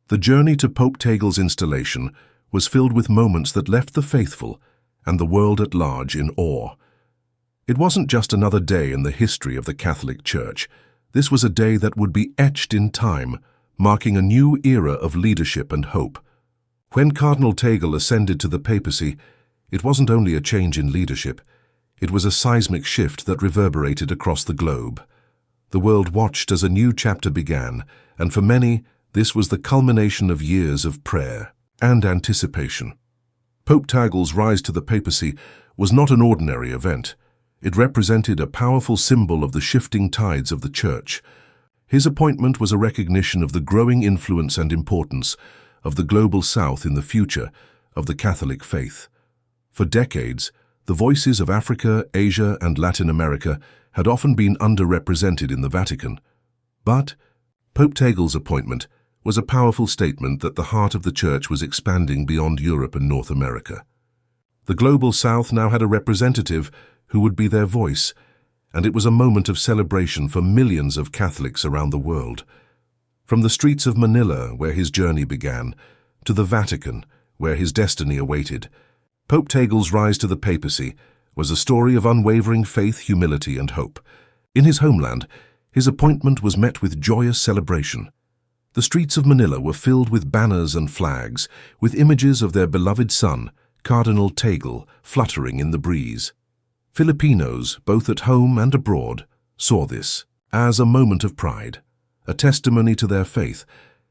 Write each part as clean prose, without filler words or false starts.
The journey to Pope Tagle's installation was filled with moments that left the faithful and the world at large in awe. It wasn't just another day in the history of the Catholic Church. This was a day that would be etched in time, marking a new era of leadership and hope. When Cardinal Tagle ascended to the papacy, it wasn't only a change in leadership, it was a seismic shift that reverberated across the globe. The world watched as a new chapter began, and for many, this was the culmination of years of prayer and anticipation. Pope Tagle's rise to the papacy was not an ordinary event. It represented a powerful symbol of the shifting tides of the Church. His appointment was a recognition of the growing influence and importance of the global South in the future of the Catholic faith. For decades, the voices of Africa, Asia, and Latin America had often been underrepresented in the Vatican. But Pope Tagle's appointment was a powerful statement that the heart of the Church was expanding beyond Europe and North America. The global South now had a representative who would be their voice, and it was a moment of celebration for millions of Catholics around the world. From the streets of Manila, where his journey began, to the Vatican, where his destiny awaited, Pope Tagle's rise to the papacy was a story of unwavering faith, humility, and hope. In his homeland, his appointment was met with joyous celebration. The streets of Manila were filled with banners and flags, with images of their beloved son, Cardinal Tagle, fluttering in the breeze. Filipinos, both at home and abroad, saw this as a moment of pride, a testimony to their faith,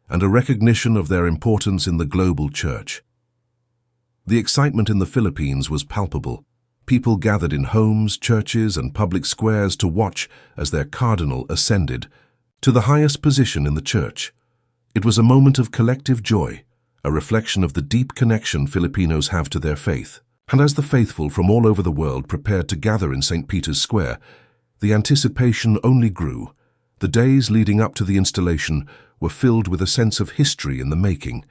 and a recognition of their importance in the global Church. The excitement in the Philippines was palpable. People gathered in homes, churches, and public squares to watch as their cardinal ascended to the highest position in the Church. It was a moment of collective joy, a reflection of the deep connection Filipinos have to their faith. And as the faithful from all over the world prepared to gather in St. Peter's Square, the anticipation only grew. The days leading up to the installation were filled with a sense of history in the making.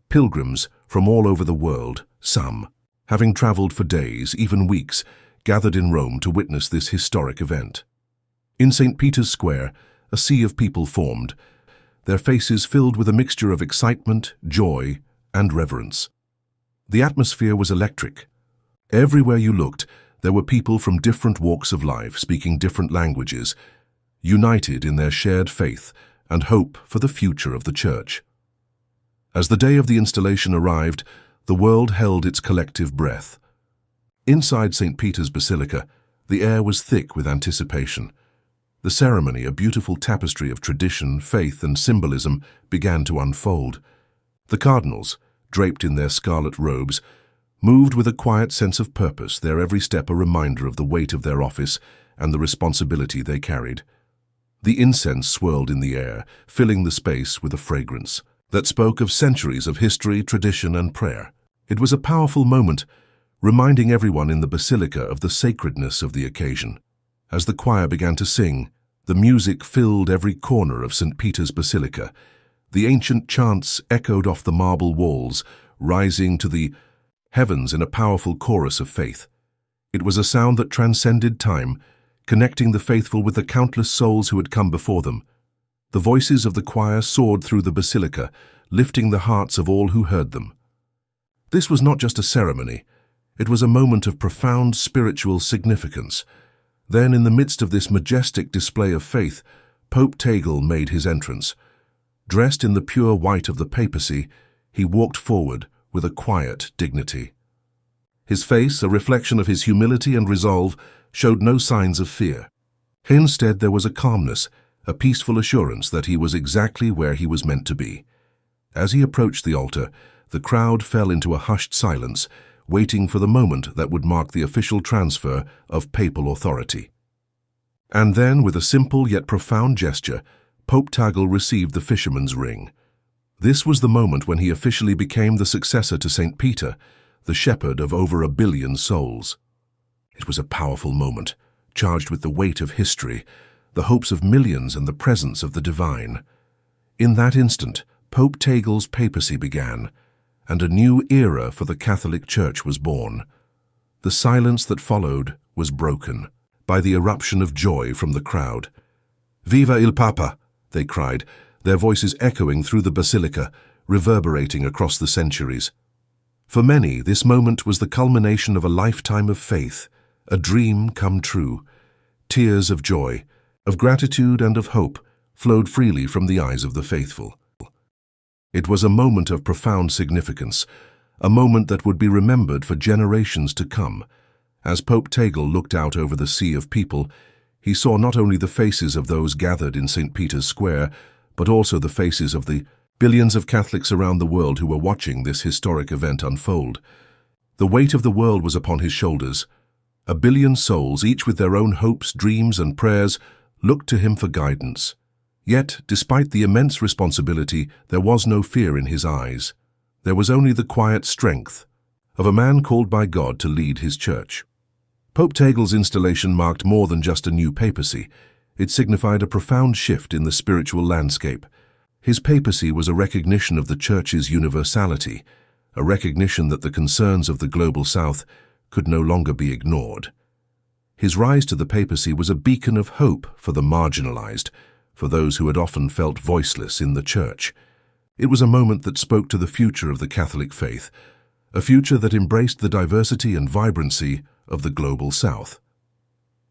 Pilgrims from all over the world, some, having traveled for days, even weeks, gathered in Rome to witness this historic event. In St. Peter's Square, a sea of people formed, their faces filled with a mixture of excitement, joy, and reverence. The atmosphere was electric. Everywhere you looked, there were people from different walks of life speaking different languages, united in their shared faith and hope for the future of the Church. As the day of the installation arrived, the world held its collective breath. Inside St. Peter's Basilica, the air was thick with anticipation. The ceremony, a beautiful tapestry of tradition, faith, and symbolism, began to unfold. The cardinals, draped in their scarlet robes, moved with a quiet sense of purpose, their every step a reminder of the weight of their office and the responsibility they carried. The incense swirled in the air, filling the space with a fragrance that spoke of centuries of history, tradition, and prayer. It was a powerful moment, reminding everyone in the basilica of the sacredness of the occasion. As the choir began to sing, the music filled every corner of St. Peter's Basilica. The ancient chants echoed off the marble walls, rising to the heavens in a powerful chorus of faith. It was a sound that transcended time, connecting the faithful with the countless souls who had come before them. The voices of the choir soared through the basilica, lifting the hearts of all who heard them. This was not just a ceremony, it was a moment of profound spiritual significance. Then, in the midst of this majestic display of faith, Pope Tagle made his entrance. Dressed in the pure white of the papacy, he walked forward with a quiet dignity. His face, a reflection of his humility and resolve, showed no signs of fear. Instead, there was a calmness, a peaceful assurance that he was exactly where he was meant to be. As he approached the altar, the crowd fell into a hushed silence, waiting for the moment that would mark the official transfer of papal authority. And then, with a simple yet profound gesture, Pope Tagle received the fisherman's ring. This was the moment when he officially became the successor to St. Peter, the shepherd of over 1 billion souls. It was a powerful moment, charged with the weight of history, the hopes of millions and the presence of the divine. In that instant, Pope Tagle's papacy began, and a new era for the Catholic Church was born. The silence that followed was broken by the eruption of joy from the crowd. "Viva il Papa!" they cried, their voices echoing through the basilica, reverberating across the centuries. For many, this moment was the culmination of a lifetime of faith, a dream come true. Tears of joy, of gratitude and of hope flowed freely from the eyes of the faithful. It was a moment of profound significance, a moment that would be remembered for generations to come. As Pope Tagle looked out over the sea of people, he saw not only the faces of those gathered in St. Peter's Square, but also the faces of the billions of Catholics around the world who were watching this historic event unfold. The weight of the world was upon his shoulders. A billion souls, each with their own hopes, dreams, and prayers, looked to him for guidance. Yet, despite the immense responsibility, there was no fear in his eyes. There was only the quiet strength of a man called by God to lead his church. Pope Tagle's installation marked more than just a new papacy. It signified a profound shift in the spiritual landscape. His papacy was a recognition of the Church's universality, a recognition that the concerns of the global South could no longer be ignored. His rise to the papacy was a beacon of hope for the marginalized, for those who had often felt voiceless in the Church. It was a moment that spoke to the future of the Catholic faith, a future that embraced the diversity and vibrancy of the global South.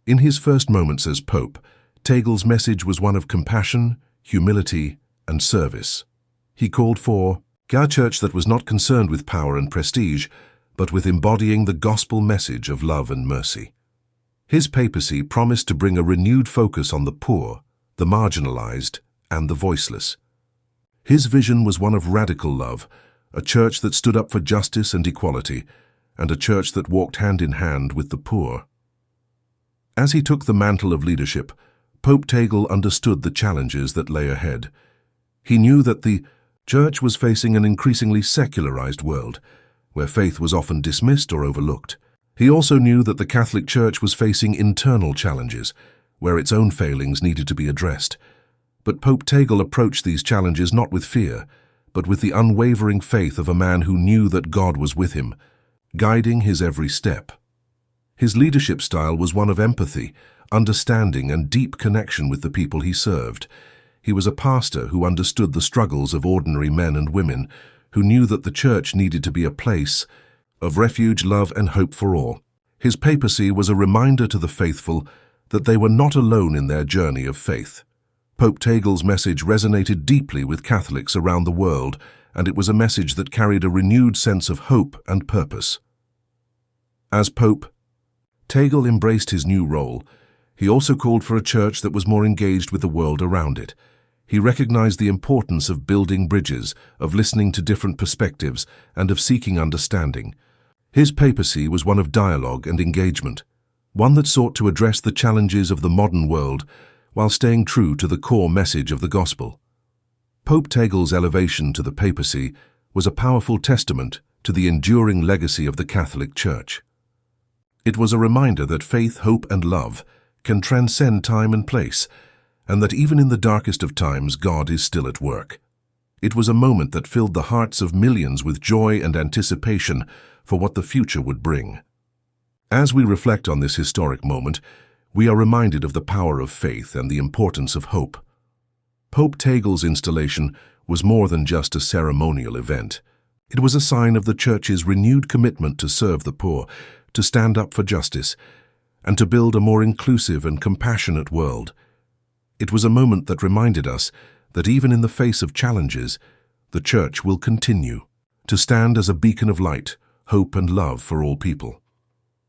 In his first moments as Pope, Tagle's message was one of compassion, humility, and service. He called for a church that was not concerned with power and prestige, but with embodying the gospel message of love and mercy. His papacy promised to bring a renewed focus on the poor, the marginalized, and the voiceless. His vision was one of radical love, a church that stood up for justice and equality, and a church that walked hand in hand with the poor. As he took the mantle of leadership, Pope Tagle understood the challenges that lay ahead. He knew that the Church was facing an increasingly secularized world, where faith was often dismissed or overlooked. He also knew that the Catholic Church was facing internal challenges, where its own failings needed to be addressed. But Pope Tagle approached these challenges not with fear, but with the unwavering faith of a man who knew that God was with him, guiding his every step. His leadership style was one of empathy, understanding, and deep connection with the people he served. He was a pastor who understood the struggles of ordinary men and women, who knew that the Church needed to be a place of refuge, love, and hope for all. His papacy was a reminder to the faithful that they were not alone in their journey of faith. Pope Tagle's message resonated deeply with Catholics around the world, and it was a message that carried a renewed sense of hope and purpose. As Pope, Tagle embraced his new role. He also called for a church that was more engaged with the world around it. He recognized the importance of building bridges, of listening to different perspectives, and of seeking understanding. His papacy was one of dialogue and engagement, one that sought to address the challenges of the modern world while staying true to the core message of the gospel. Pope Tagle's elevation to the papacy was a powerful testament to the enduring legacy of the Catholic Church. It was a reminder that faith, hope, and love can transcend time and place, and that even in the darkest of times, God is still at work. It was a moment that filled the hearts of millions with joy and anticipation for what the future would bring. As we reflect on this historic moment, we are reminded of the power of faith and the importance of hope. Pope Tagle's installation was more than just a ceremonial event. It was a sign of the Church's renewed commitment to serve the poor, to stand up for justice, and to build a more inclusive and compassionate world. It was a moment that reminded us that even in the face of challenges, the Church will continue to stand as a beacon of light, hope, and love for all people.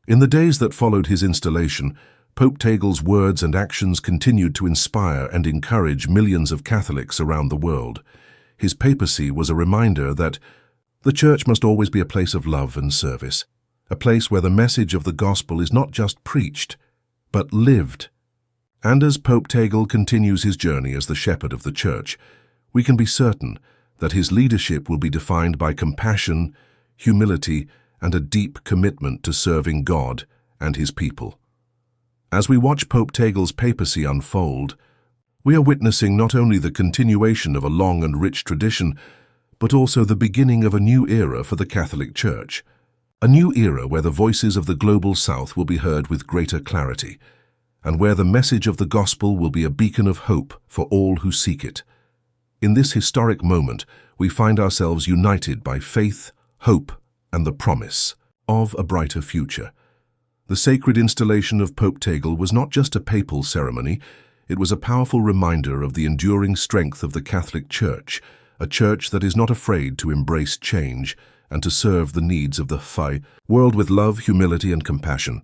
In the days that followed his installation, Pope Tagle's words and actions continued to inspire and encourage millions of Catholics around the world. His papacy was a reminder that the Church must always be a place of love and service, a place where the message of the gospel is not just preached, but lived. And as Pope Tagle continues his journey as the shepherd of the Church, we can be certain that his leadership will be defined by compassion, humility, and a deep commitment to serving God and his people. As we watch Pope Tagle's papacy unfold, we are witnessing not only the continuation of a long and rich tradition, but also the beginning of a new era for the Catholic Church, a new era where the voices of the global South will be heard with greater clarity, and where the message of the gospel will be a beacon of hope for all who seek it. In this historic moment, we find ourselves united by faith, hope, and the promise of a brighter future. The sacred installation of Pope Tagle was not just a papal ceremony, it was a powerful reminder of the enduring strength of the Catholic Church, a church that is not afraid to embrace change and to serve the needs of the world with love, humility, and compassion.